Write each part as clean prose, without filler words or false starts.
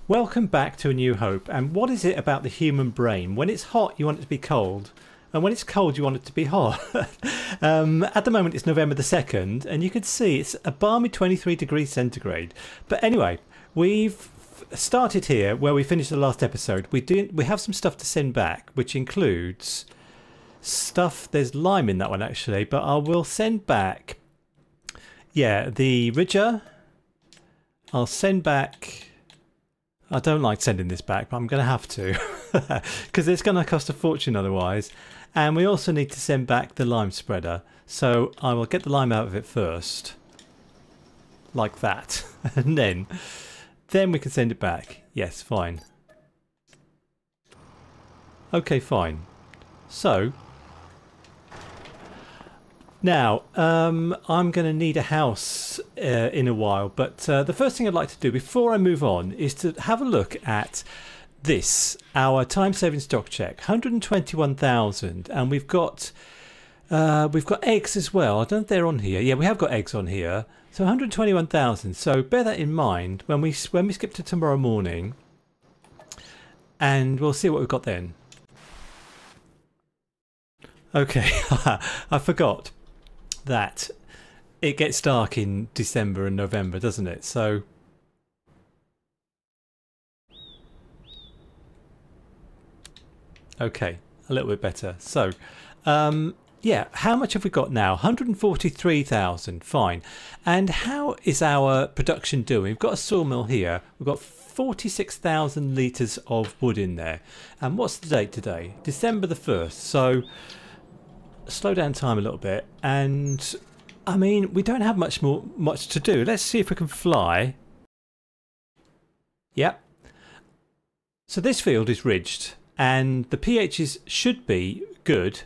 Welcome back to A New Hope. And what is it about the human brain? When it's hot, you want it to be cold. And when it's cold, you want it to be hot. At the moment, it's November the 2nd. And you can see it's a balmy 23 degrees centigrade. But anyway, we've started here where we finished the last episode. We have some stuff to send back, which includes stuff. There's lime in that one, actually. But I will send back, yeah, the Ridger. I'll send back... I don't like sending this back, but I'm going to have to because it's going to cost a fortune otherwise. And we also need to send back the lime spreader. So I will get the lime out of it first, like that, and then we can send it back. Yes, fine. Okay, fine. So now, I'm going to need a house in a while, but the first thing I'd like to do before I move on is to have a look at this, our time-saving stock check, 121,000, and we've got eggs as well. I don't know if they're on here. Yeah, we have got eggs on here. So 121,000. So bear that in mind when we skip to tomorrow morning, and we'll see what we've got then. Okay, I forgot that it gets dark in December and November, doesn't it? So okay, a little bit better. So yeah, how much have we got now? 143,000, fine. And how is our production doing? We've got a sawmill here. We've got 46,000 litres of wood in there. And what's the date today? December the 1st. So slow down time a little bit, and I mean, we don't have much to do. Let's see if we can fly. Yep. So this field is ridged, and the pHs should be good,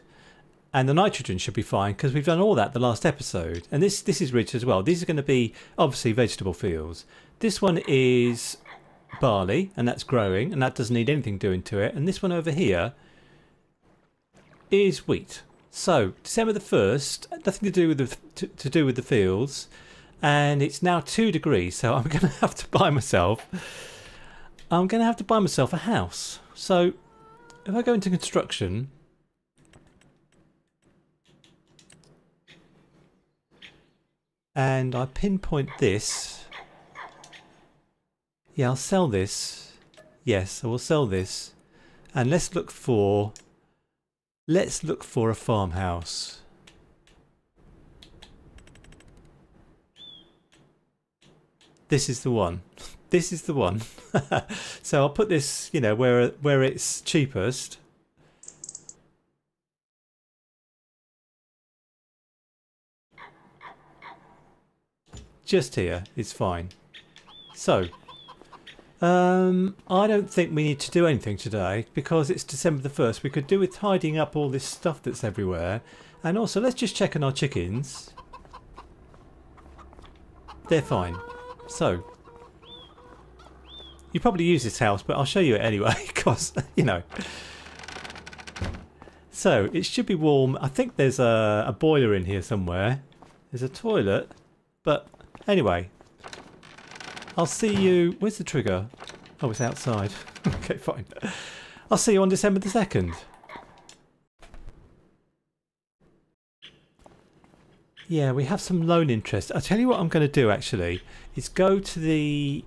and the nitrogen should be fine because we've done all that the last episode. And this is ridged as well. These are going to be obviously vegetable fields. This one is barley, and that's growing, and that doesn't need anything doing to it. And this one over here is wheat. So December the 1st, nothing to do with the fields, and it's now 2 degrees. So I'm going to have to buy myself. A house. So if I go into construction, and I pinpoint this, yeah, I'll sell this. Yes, I will sell this, and let's look for a farmhouse. This is the one. This is the one. So I'll put this, you know, where it's cheapest. Just here is fine. So I don't think we need to do anything today because it's December the 1st. We could do with tidying up all this stuff that's everywhere. And also, let's just check on our chickens. They're fine. So, you probably use this house, but I'll show you it anyway because, you know. So, it should be warm. I think there's a boiler in here somewhere. There's a toilet. But anyway, I'll see you... Where's the trigger? Oh, it's outside. Okay, fine. I'll see you on December the 2nd. Yeah, we have some loan interest. I'll tell you what I'm going to do actually is go to the...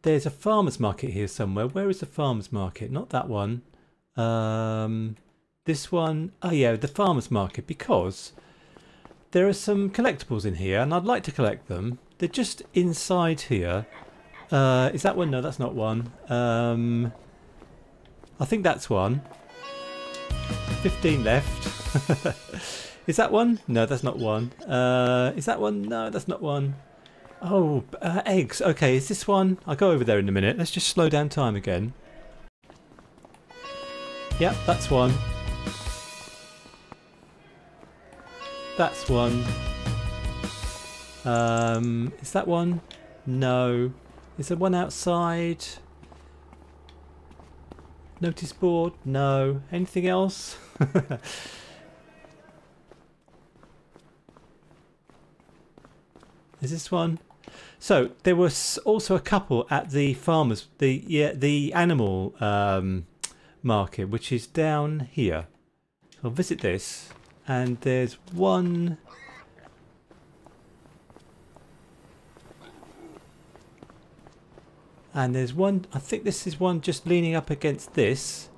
There's a farmer's market here somewhere. Where is the farmer's market? Not that one. This one. Oh yeah, the farmer's market, because there are some collectibles in here and I'd like to collect them. They're just inside here. Is that one? No, that's not one. I think that's one. 15 left. Is that one? No, that's not one. Is that one? No, that's not one. Oh, eggs. Okay, is this one? I'll go over there in a minute. Let's just slow down time again. Yep, that's one. That's one. Is that one? No. Is there one outside? Notice board? No. Anything else? Is this one? So there was also a couple at the farmers, the animal market, which is down here. So I'll visit this, and there's one. And there's one, I think this is one just leaning up against this.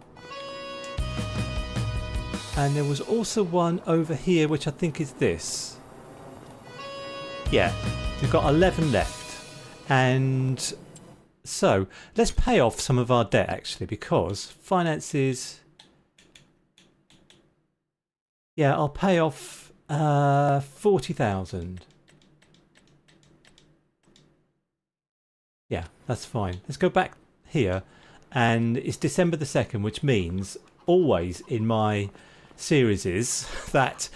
And there was also one over here, which I think is this. Yeah, we've got 11 left. And so let's pay off some of our debt actually, because finances. Yeah, I'll pay off 40,000. Yeah, that's fine. Let's go back here, and it's December the 2nd, which means always in my series is that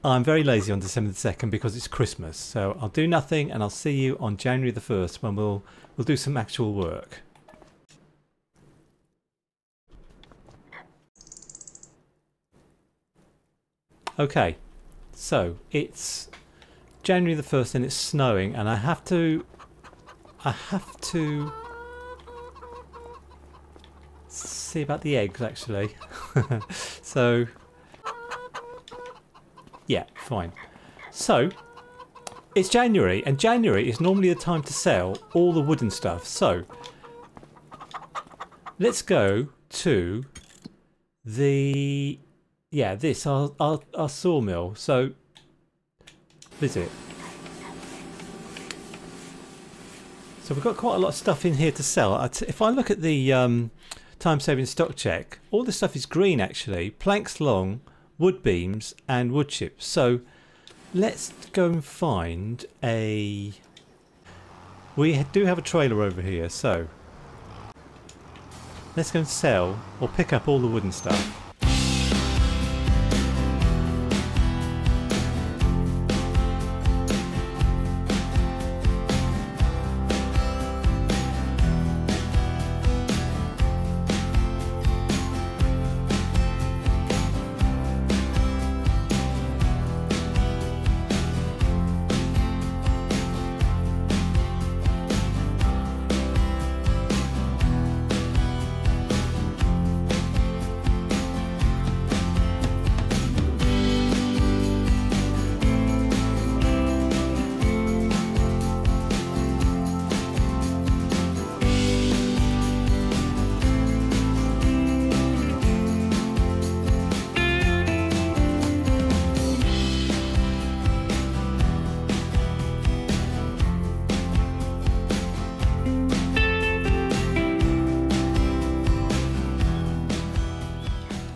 I'm very lazy on December the 2nd because it's Christmas. So I'll do nothing, and I'll see you on January the 1st when we'll do some actual work. Okay, so it's January the 1st and it's snowing, and I have to see about the eggs actually. So yeah, fine. So it's January, and January is normally the time to sell all the wooden stuff. So let's go to the this our sawmill. So visit. So we've got quite a lot of stuff in here to sell. If I look at the time-saving stock check, all this stuff is green actually. Planks long, wood beams and wood chips. So let's go and find a... We do have a trailer over here, so let's go and sell or pick up all the wooden stuff.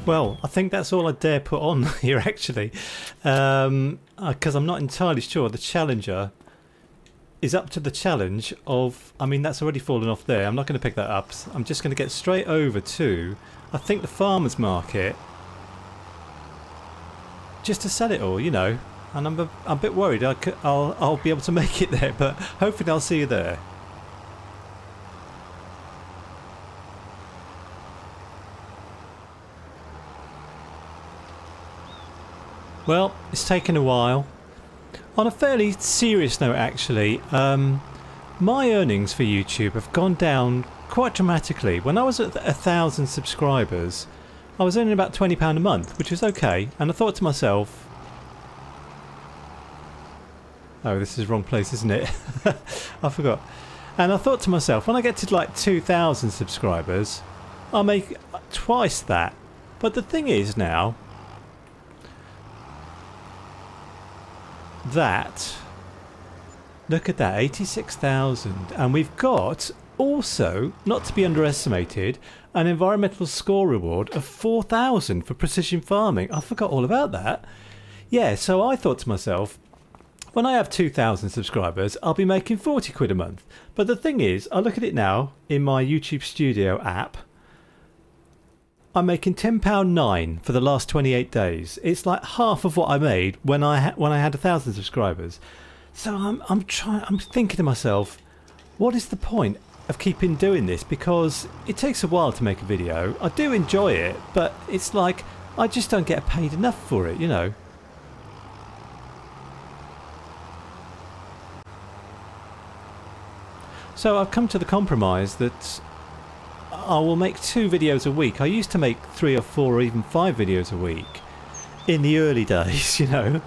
Well, I think that's all I dare put on here actually, because I'm not entirely sure the Challenger is up to the challenge of, I mean that's already fallen off there, I'm not going to pick that up, I'm just going to get straight over to, I think the farmer's market, just to sell it all, you know, and I'm a bit worried I'll be able to make it there, but hopefully I'll see you there. Well, it's taken a while. On a fairly serious note actually, my earnings for YouTube have gone down quite dramatically. When I was at 1,000 subscribers, I was earning about £20 a month, which was okay, and I thought to myself, oh, this is the wrong place, isn't it? I forgot. And I thought to myself, when I get to like 2,000 subscribers, I'll make twice that. But the thing is now, that, look at that, 86,000, and we've got also, not to be underestimated, an environmental score reward of 4,000 for precision farming. I forgot all about that. Yeah, so I thought to myself, when I have 2,000 subscribers, I'll be making 40 quid a month. But the thing is, I look at it now in my YouTube Studio app, I'm making £10.09 for the last 28 days. It's like half of what I made when I had 1,000 subscribers. So I'm thinking to myself, what is the point of keeping doing this? Because it takes a while to make a video. I do enjoy it, but it's like I just don't get paid enough for it, you know. So I've come to the compromise that I will make 2 videos a week. I used to make 3 or 4 or even 5 videos a week in the early days, you know.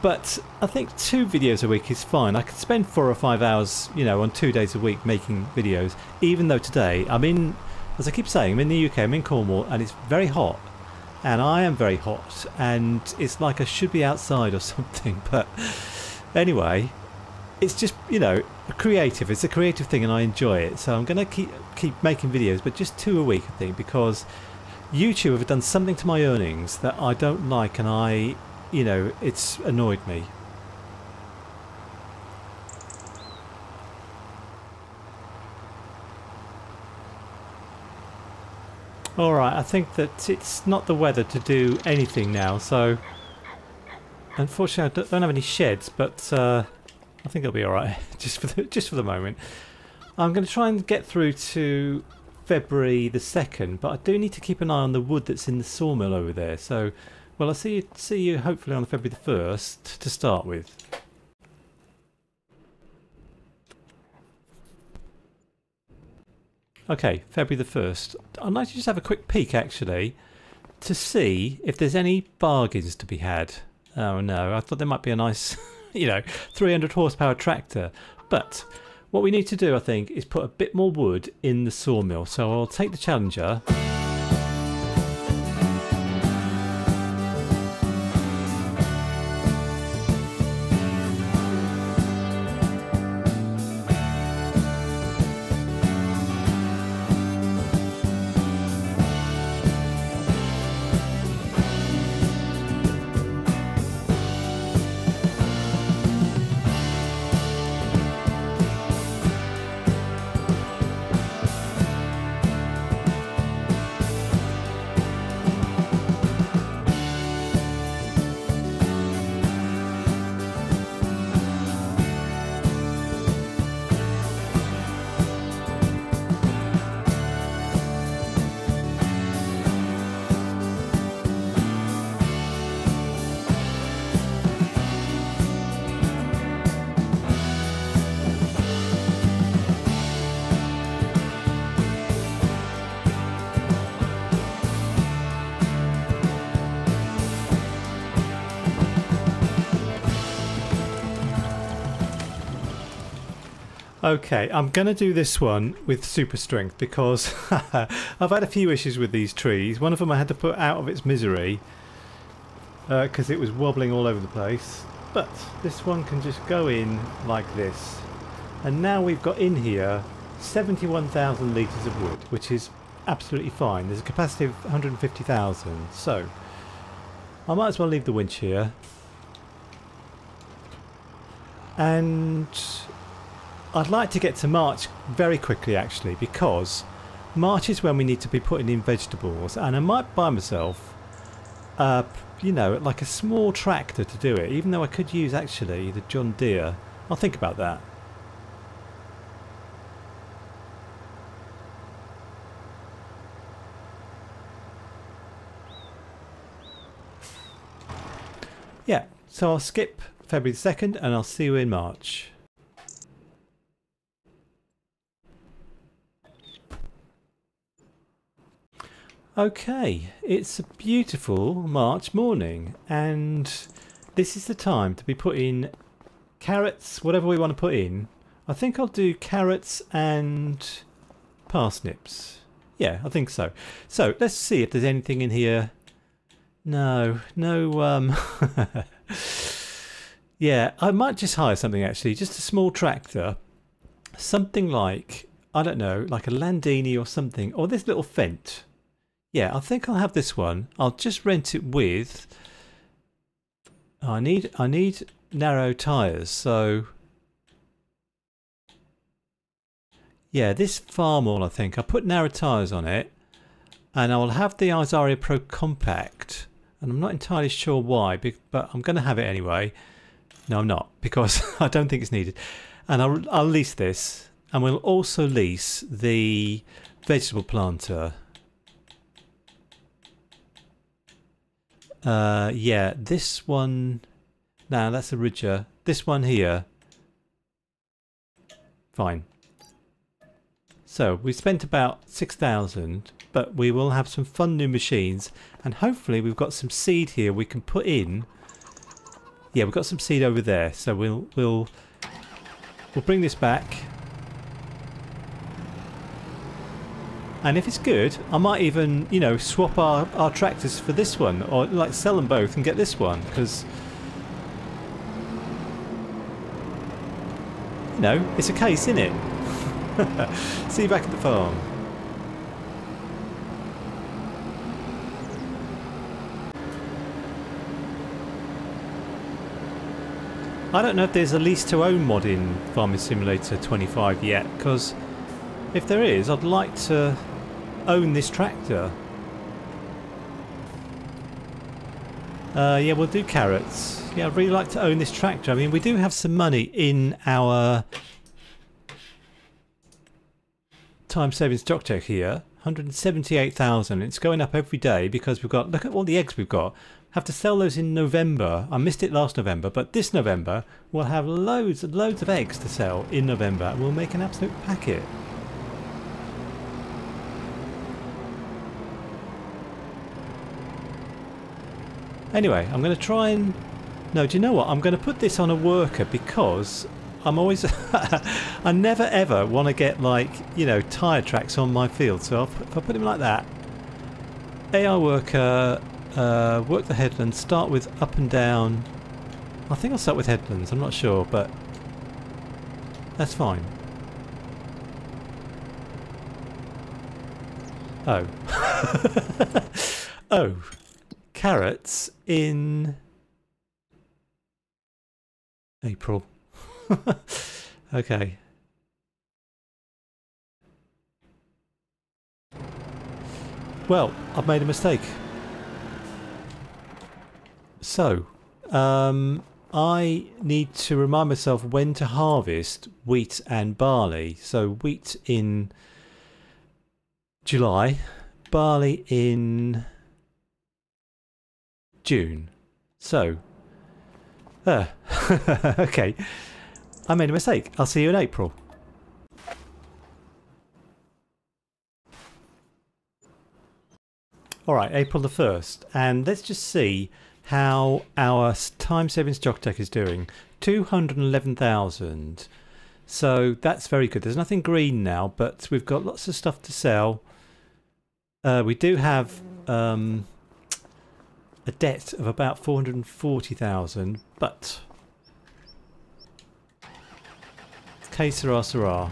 But I think 2 videos a week is fine. I could spend 4 or 5 hours, you know, on 2 days a week making videos, even though today I'm in, as I keep saying, I'm in the UK, I'm in Cornwall, and it's very hot. And I am very hot, and it's like I should be outside or something. But anyway, it's just, you know, creative. It's a creative thing and I enjoy it. So I'm going to keep making videos, but just 2 a week, I think, because YouTube have done something to my earnings that I don't like, and you know, it's annoyed me. Alright, I think that it's not the weather to do anything now, so unfortunately I don't have any sheds, but I think it'll be alright just for the moment. I'm going to try and get through to February the 2nd, but I do need to keep an eye on the wood that's in the sawmill over there. So, well, I'll see you hopefully on February the 1st to start with. Okay, February the 1st. I'd like to just have a quick peek actually to see if there's any bargains to be had. Oh no, I thought there might be a nice, you know, 300 horsepower tractor. But what we need to do, I think, is put a bit more wood in the sawmill. So I'll take the Challenger. Okay, I'm going to do this one with super strength because I've had a few issues with these trees. One of them I had to put out of its misery because it was wobbling all over the place. But this one can just go in like this. And now we've got in here 71,000 litres of wood, which is absolutely fine. There's a capacity of 150,000. So I might as well leave the winch here. And I'd like to get to March very quickly actually, because March is when we need to be putting in vegetables, and I might buy myself you know, like a small tractor to do it, even though I could use actually the John Deere. I'll think about that. Yeah, so I'll skip February 2nd and I'll see you in March. Okay, it's a beautiful March morning and this is the time to be putting carrots, whatever we want to put in. I think I'll do carrots and parsnips. Yeah, I think so. So let's see if there's anything in here. No, yeah, I might just hire something actually, just a small tractor. Something like, I don't know, like a Landini or something, or this little Fendt. Yeah, I think I'll have this one. I'll just rent it with. I need narrow tyres, so yeah, this Farmall, I think I'll put narrow tyres on it, and I will have the Azaria Pro Compact, and I'm not entirely sure why, but I'm going to have it anyway. No, I'm not, because I don't think it's needed, and I'll lease this, and we'll also lease the vegetable planter. Yeah, this one. No, that's a Ridger. This one here. Fine. So we spent about 6,000, but we will have some fun new machines, and hopefully we've got some seed here we can put in. Yeah, we've got some seed over there, so we'll bring this back. And if it's good, I might even, you know, swap our tractors for this one, or like sell them both and get this one, because, you know, it's a case, isn't it? See you back at the farm. I don't know if there's a lease to own mod in Farming Simulator 25 yet, because if there is, I'd like to own this tractor. Yeah, we'll do carrots. Yeah, I'd really like to own this tractor. I mean, we do have some money in our time-saving stock check here. 178,000. It's going up every day because we've got, look at all the eggs we've got. Have to sell those in November. I missed it last November, but this November we'll have loads and loads of eggs to sell in November, and we'll make an absolute packet. Anyway, I'm going to try and... No, do you know what? I'm going to put this on a worker because I'm always... I never ever want to get, like, you know, tyre tracks on my field. So if I put him like that, AI worker, work the headlands, start with up and down. I think I'll start with headlands, I'm not sure, but that's fine. Oh. Oh. Carrots in April. Okay. Well, I've made a mistake. So, I need to remind myself when to harvest wheat and barley. So wheat in July, barley in June. So, okay, I made a mistake. I'll see you in April. Alright, April the 1st, and let's just see how our time-saving stock tech is doing. 211,000. So that's very good. There's nothing green now, but we've got lots of stuff to sell. We do have a debt of about 440,000, but que sera sera.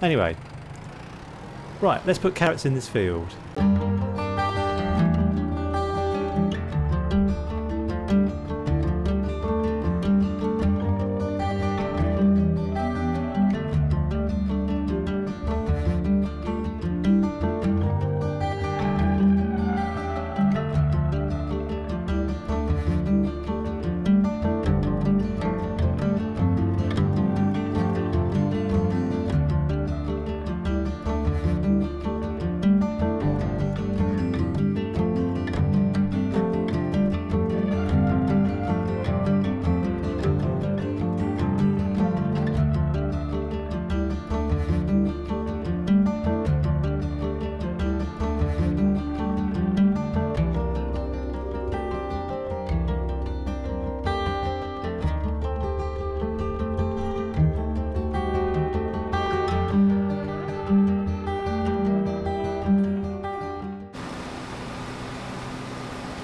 Anyway, right, let's put carrots in this field.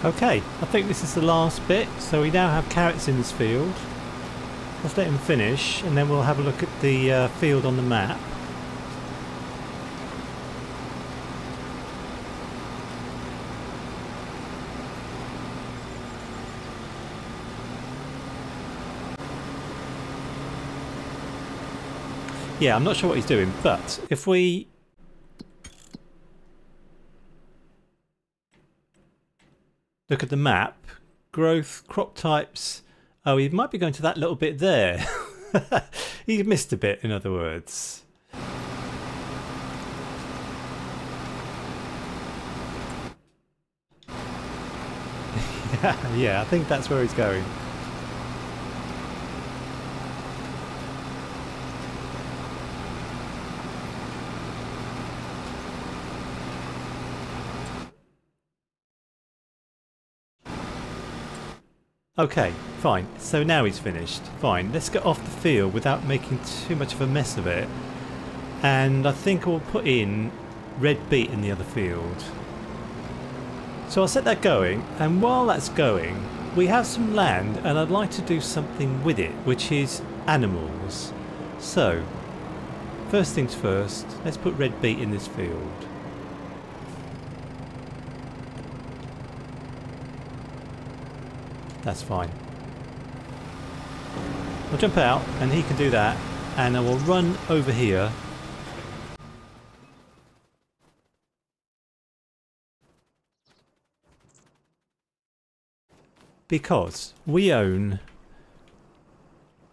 Okay, I think this is the last bit, so we now have carrots in this field. Let's let him finish and then we'll have a look at the field on the map. Yeah, I'm not sure what he's doing, but if we... look at the map, growth, crop types. Oh, he might be going to that little bit there. He missed a bit, in other words. Yeah, I think that's where he's going. Okay, fine. So now he's finished. Fine. Let's get off the field without making too much of a mess of it. And I think we'll put in red beet in the other field. So I'll set that going, and while that's going, we have some land and I'd like to do something with it, which is animals. So, first things first, let's put red beet in this field. That's fine. I'll jump out and he can do that, and I will run over here. Because we own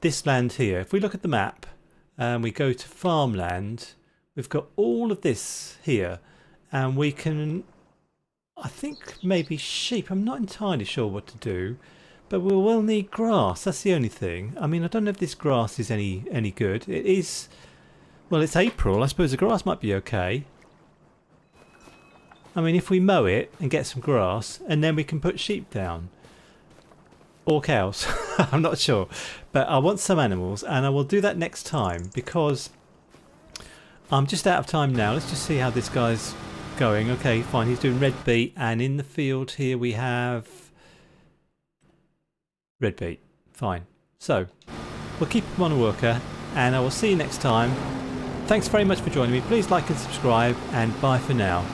this land here. If we look at the map and we go to farmland, we've got all of this here, and we can, I think maybe sheep, I'm not entirely sure what to do, but we will need grass. That's the only thing. I mean, I don't know if this grass is any good. It is, well, it's April. I suppose the grass might be okay. I mean, if we mow it and get some grass, and then we can put sheep down. Or cows. I'm not sure. But I want some animals, and I will do that next time, because I'm just out of time now. Let's just see how this guy's going. Okay, fine. He's doing red beet, and in the field here we have red beet. Fine. So, we'll keep him on a worker, and I will see you next time. Thanks very much for joining me. Please like and subscribe, and bye for now.